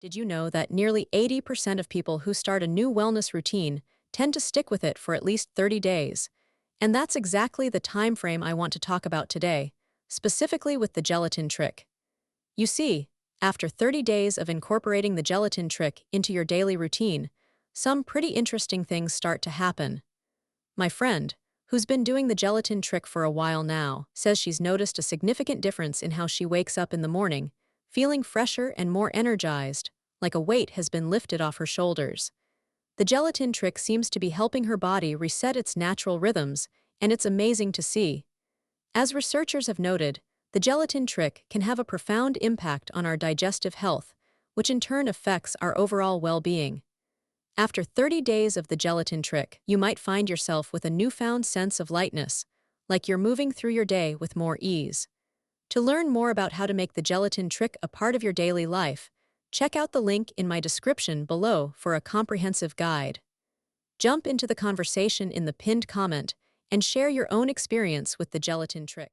Did you know that nearly 80% of people who start a new wellness routine tend to stick with it for at least 30 days? And that's exactly the time frame I want to talk about today, specifically with the gelatin trick. You see, after 30 days of incorporating the gelatin trick into your daily routine, some pretty interesting things start to happen. My friend, who's been doing the gelatin trick for a while now, says she's noticed a significant difference in how she wakes up in the morning, feeling fresher and more energized, like a weight has been lifted off her shoulders. The gelatin trick seems to be helping her body reset its natural rhythms, and it's amazing to see. As researchers have noted, the gelatin trick can have a profound impact on our digestive health, which in turn affects our overall well-being. After 30 days of the gelatin trick, you might find yourself with a newfound sense of lightness, like you're moving through your day with more ease. To learn more about how to make the gelatin trick a part of your daily life, check out the link in my description below for a comprehensive guide. Jump into the conversation in the pinned comment and share your own experience with the gelatin trick.